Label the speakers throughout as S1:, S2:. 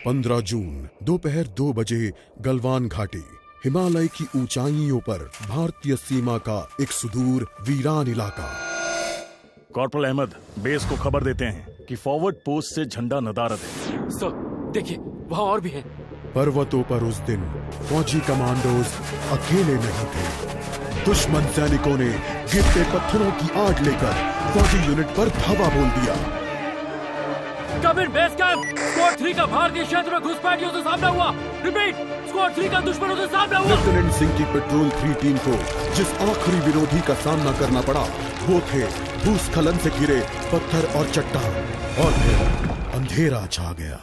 S1: 15 जून दोपहर 2 बजे गलवान घाटी, हिमालय की ऊंचाइयों पर भारतीय सीमा का एक सुदूर वीरान इलाका।
S2: कॉर्पोरल अहमद, बेस को खबर देते हैं कि फॉरवर्ड पोस्ट से झंडा नदारद है।
S3: सर देखिए, वहाँ और भी हैं।
S1: पर्वतों पर उस दिन फौजी कमांडोज अकेले नहीं थे। दुश्मन सैनिकों ने गिरते पत्थरों की आड़ लेकर फौजी यूनिट पर धावा बोल दिया।
S3: कम इन बेस कैंप, स्क्वाड 3 का भारतीय क्षेत्र में घुसपैठियों से सामना हुआ। रिपीट, स्क्वाड 3 का दुश्मनों से सामना हुआ।
S1: लेफ्टिनेंट सिंह की पेट्रोल 3 टीम को जिस आखिरी विरोधी का सामना करना पड़ा वो थे भूस्खलन से घिरे पत्थर और चट्टान। और फिर अंधेरा छा गया।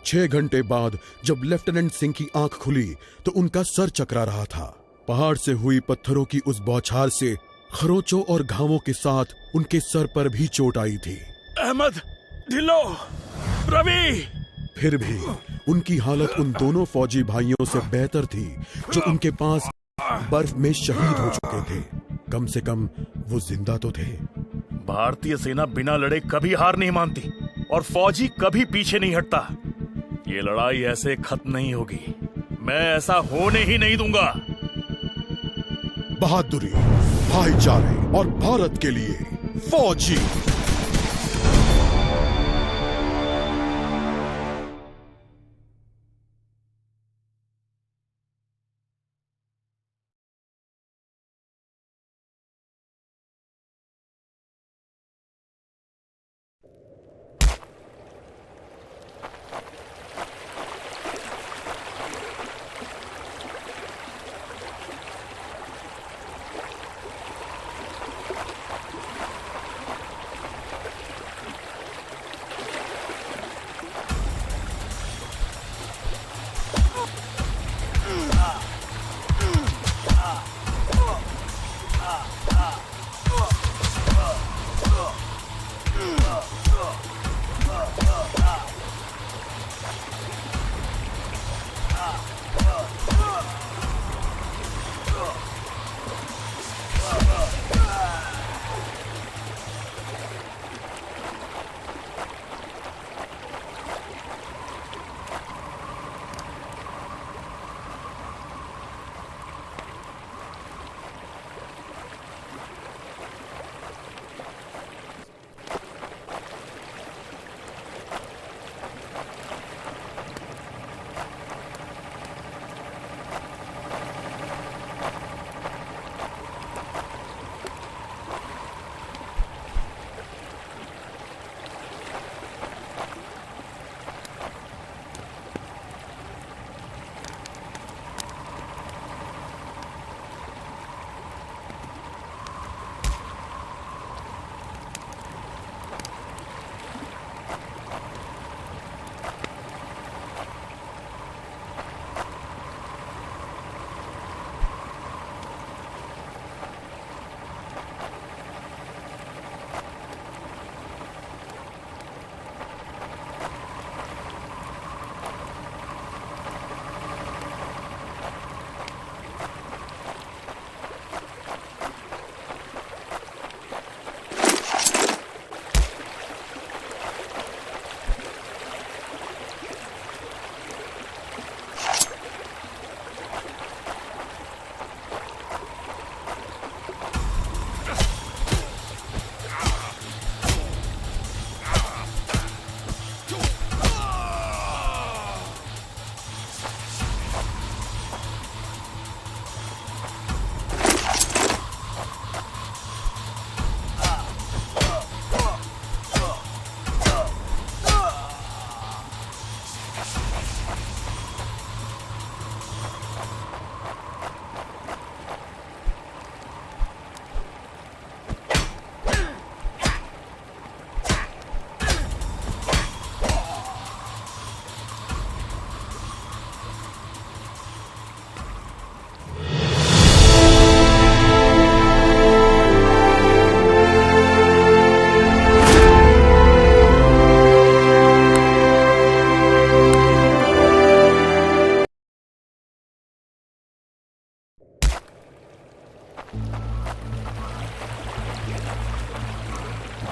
S1: 6 घंटे बाद जब लेफ्टिनेंट सिंह की आंख खुली तो उनका सर चकरा रहा था। पहाड़ से हुई पत्थरों की उस बौछार से खरोंचों और घावों के साथ उनके सर पर भी चोट आई थी।
S2: अहमद, ढिल्लो, रवि।
S1: फिर भी उनकी हालत उन दोनों फौजी भाइयों से बेहतर थी जो उनके पास बर्फ में शहीद हो चुके थे। कम से कम वो जिंदा तो थे।
S2: भारतीय सेना बिना लड़े कभी हार नहीं मानती और फौजी कभी पीछे नहीं हटता। ये लड़ाई ऐसे खत्म नहीं होगी। मैं ऐसा होने ही नहीं दूंगा।
S1: बहादुरी, भाईचारे और भारत के लिए फौजी।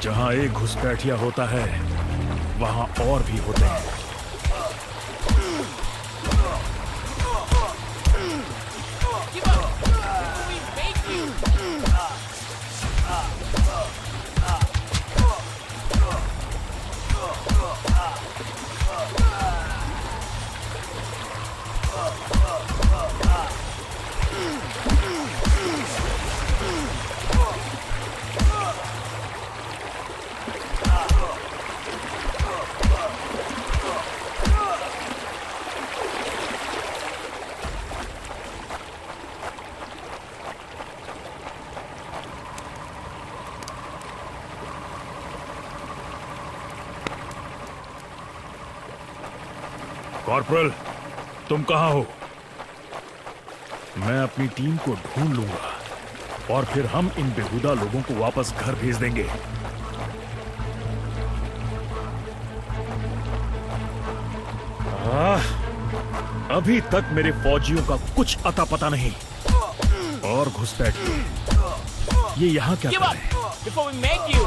S2: जहां एक घुसपैठिया होता है वहां और भी होते हैं। कॉर्पोरल, तुम कहां हो? मैं अपनी टीम को ढूंढ लूंगा और फिर हम इन बेहुदा लोगों को वापस घर भेज देंगे। अभी तक मेरे फौजियों का कुछ अता पता नहीं। और घुसपैठ ये यहाँ क्या कर रहे हैं?
S4: Before we make you.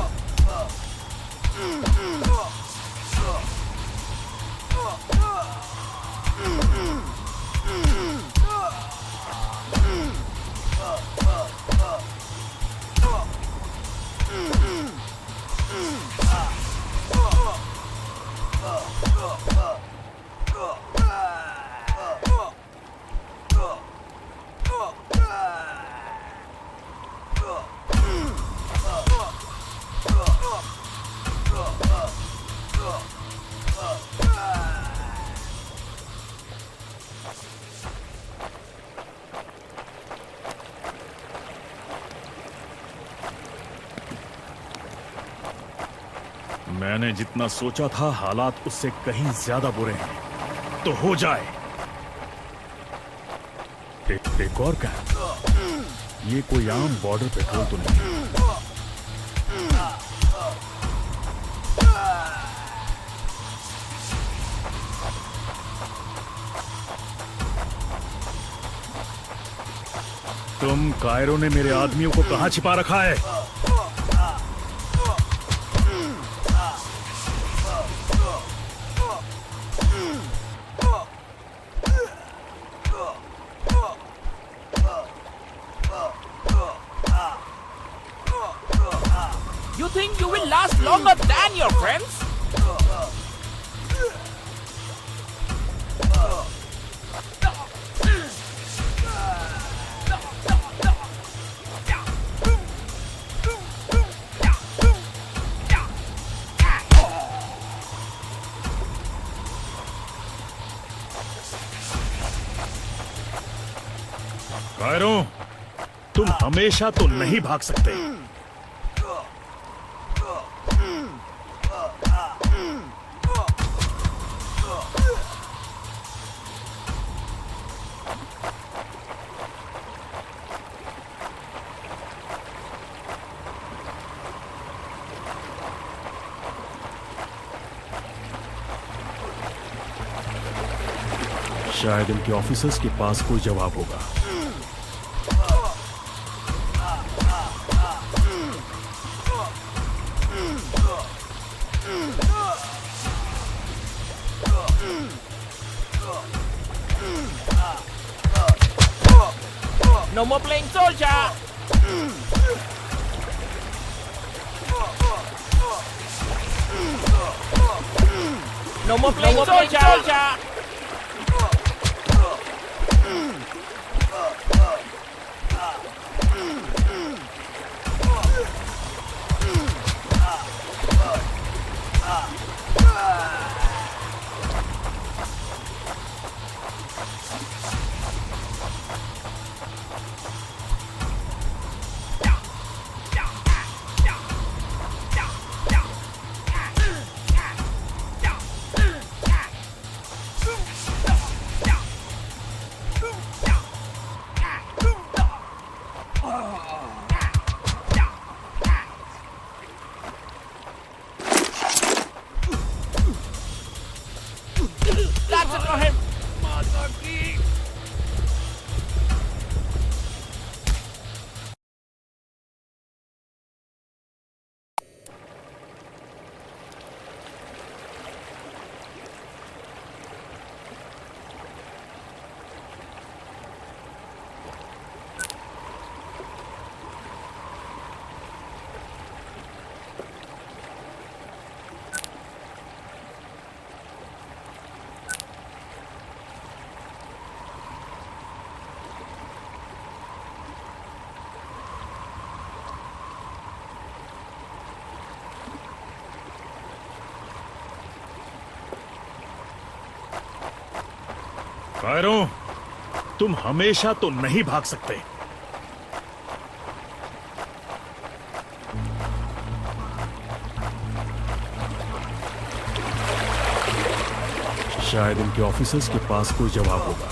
S2: मैंने जितना सोचा था हालात उससे कहीं ज्यादा बुरे हैं। तो हो जाए। एक और कैंप। ये कोई आम बॉर्डर पेट्रोल तो नहीं। तुम कायरो ने मेरे आदमियों को कहां छिपा रखा है?
S4: You think you will last longer than your friends?
S2: Cairo, तुम हमेशा तो नहीं भाग सकते। शायद इनके ऑफिसर्स के पास कोई जवाब होगा।
S4: No more playing soldier. No more playing soldier. That's it for him.
S2: Cairo, तुम हमेशा तो नहीं भाग सकते। शायद इनके ऑफिसर्स के पास कोई जवाब होगा।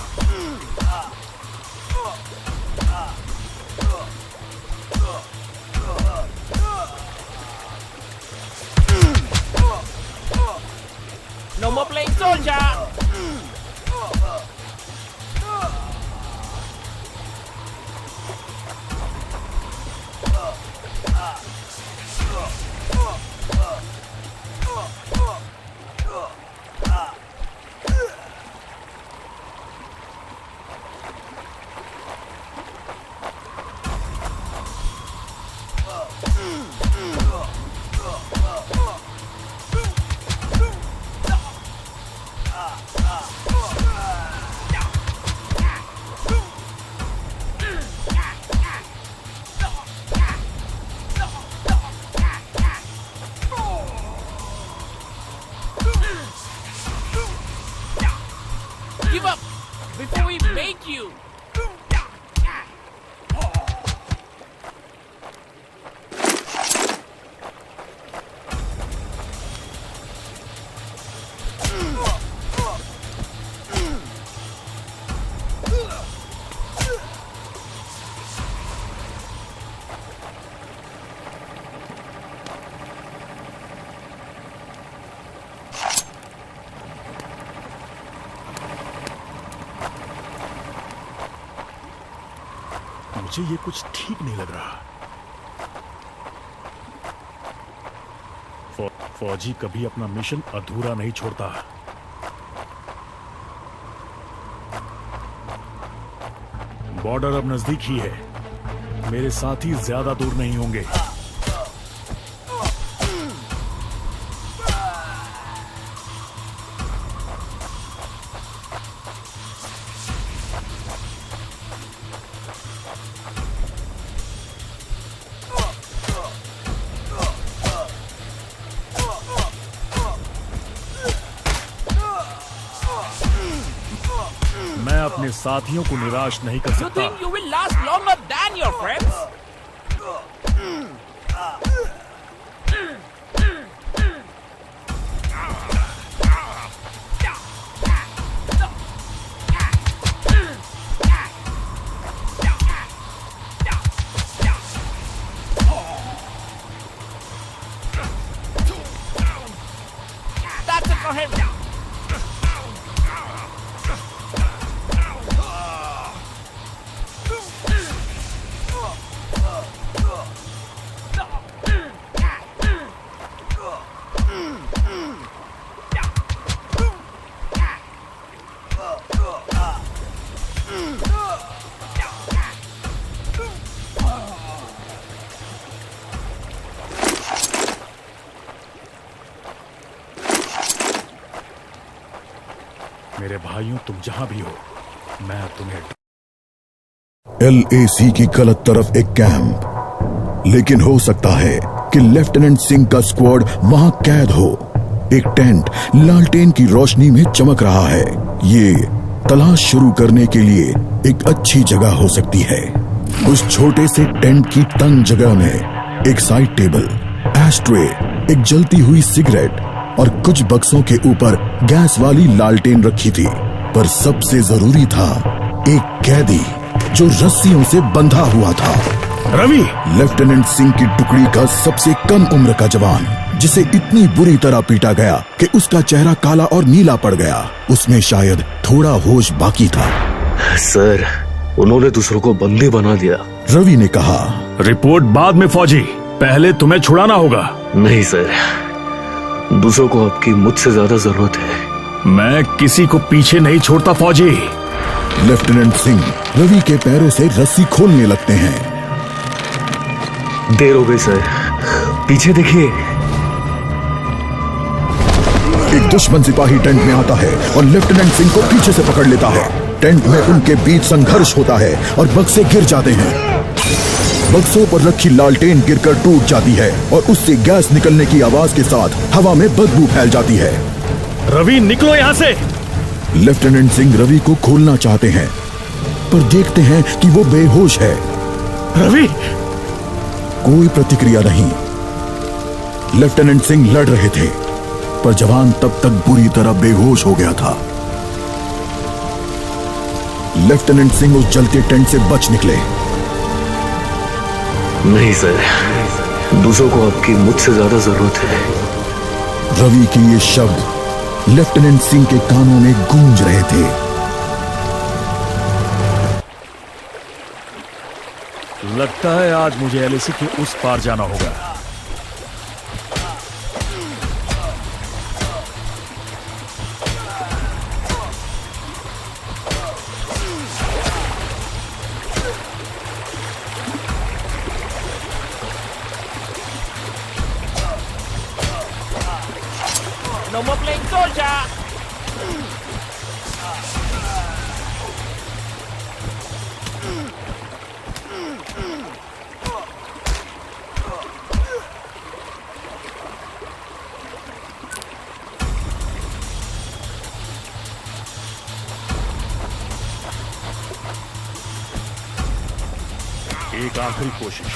S4: No more playing soldier. Give up before we make you.
S2: मुझे ये कुछ ठीक नहीं लग रहा। फौजी कभी अपना मिशन अधूरा नहीं छोड़ता। बॉर्डर अब नजदीक ही है। मेरे साथी ज्यादा दूर नहीं होंगे। मैं अपने साथियों को निराश नहीं कर
S4: You
S2: सकता।
S4: think you will last longer than your friends? That's it for him.
S2: मेरे भाइयों, तुम जहां भी हो, मैं तुम्हें
S1: LAC की गलत तरफ एक कैंप, लेकिन हो सकता है कि लेफ्टिनेंट सिंह का स्क्वाड वहां कैद हो। एक टेंट लालटेन की रोशनी में चमक रहा है। ये तलाश शुरू करने के लिए एक अच्छी जगह हो सकती है। उस छोटे से टेंट की तंग जगह में एक साइड टेबल, एस्ट्रे, एक जलती हुई सिगरेट और कुछ बक्सों के ऊपर गैस वाली लालटेन रखी थी। पर सबसे जरूरी था एक कैदी जो रस्सियों से बंधा हुआ था।
S2: रवि!
S1: लेफ्टिनेंट सिंह की टुकड़ी का सबसे कम उम्र का जवान, जिसे इतनी बुरी तरह पीटा गया कि उसका चेहरा काला और नीला पड़ गया। उसमें शायद थोड़ा होश बाकी था।
S5: सर, उन्होंने दूसरों को बंदी बना दिया।
S1: रवि ने कहा।
S2: रिपोर्ट बाद में फौजी, पहले तुम्हें छुड़ाना होगा।
S5: नहीं सर, दूसरों को आपकी मुझसे ज्यादा जरूरत है।
S2: मैं किसी को पीछे नहीं छोड़ता फौजी।
S1: लेफ्टिनेंट सिंह रवि के पैरों से रस्सी खोलने लगते हैं।
S5: देर हो गई सर, पीछे देखिए।
S1: एक दुश्मन सिपाही टेंट में आता है और लेफ्टिनेंट सिंह को पीछे से पकड़ लेता है। टेंट में उनके बीच संघर्ष होता है और बक्से गिर जाते हैं। बक्सों पर रखी लालटेन गिरकर टूट जाती है और उससे गैस निकलने की आवाज के साथ हवा में बदबू फैल जाती है।
S2: रवि, निकलो यहाँ से।
S1: लेफ्टिनेंट सिंह रवि को खोलना चाहते हैं, पर देखते हैं कि वो बेहोश है।
S2: रवि!
S1: कोई प्रतिक्रिया नहीं। लेफ्टिनेंट सिंह लड़ रहे थे, पर जवान तब तक बुरी तरह बेहोश हो गया था। लेफ्टिनेंट सिंह उस जलते टेंट से बच निकले।
S5: नहीं सर, दूसरों को आपकी मुझसे ज्यादा जरूरत है।
S1: रवि के ये शब्द लेफ्टिनेंट सिंह के कानों में गूंज रहे थे।
S2: लगता है आज मुझे एलएसी के उस पार जाना होगा।
S4: No more playing soldier.
S2: एक आखिरी कोशिश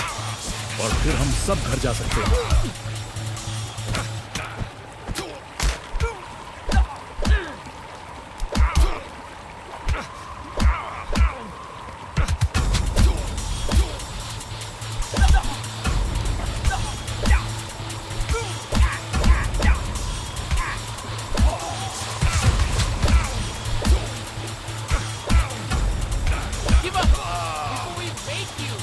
S2: और फिर हम सब घर जा सकते हैं।
S4: Give up before we make you.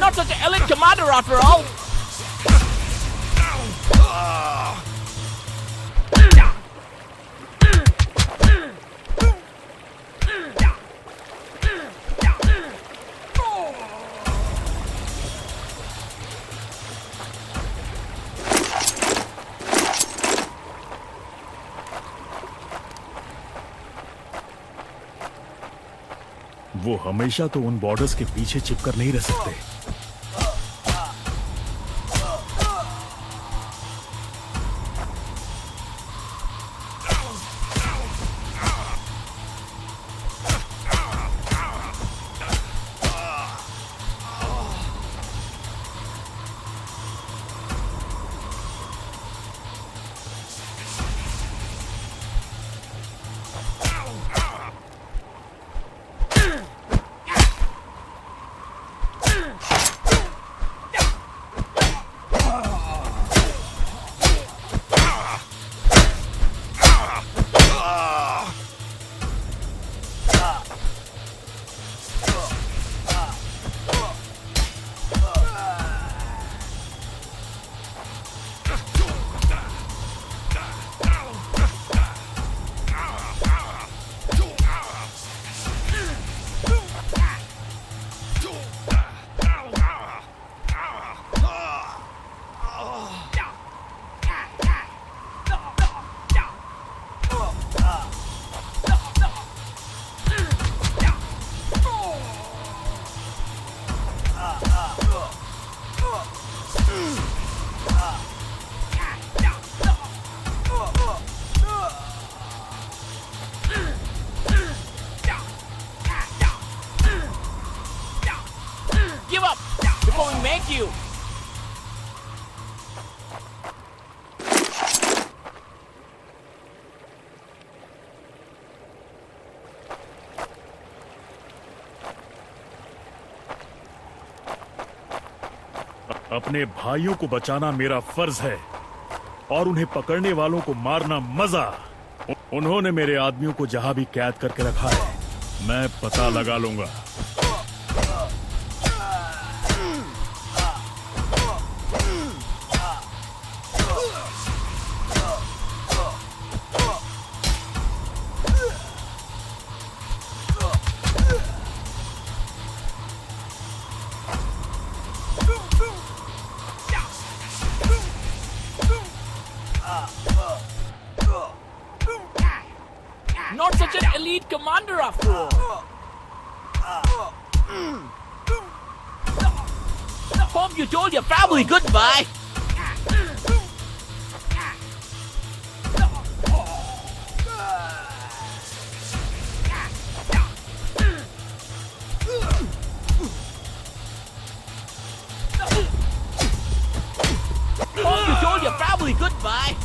S4: Not such an elite commander after all.
S2: वो हमेशा तो उन बॉर्डर्स के पीछे चिपकर नहीं रह सकते। Give up before we make you. अपने भाइयों को बचाना मेरा फर्ज है और उन्हें पकड़ने वालों को मारना मजा। उन्होंने मेरे आदमियों को जहां भी कैद करके रखा है, मैं पता लगा लूंगा।
S4: Not such an elite commander after all. Hope you told your family goodbye. Hope you told your family goodbye.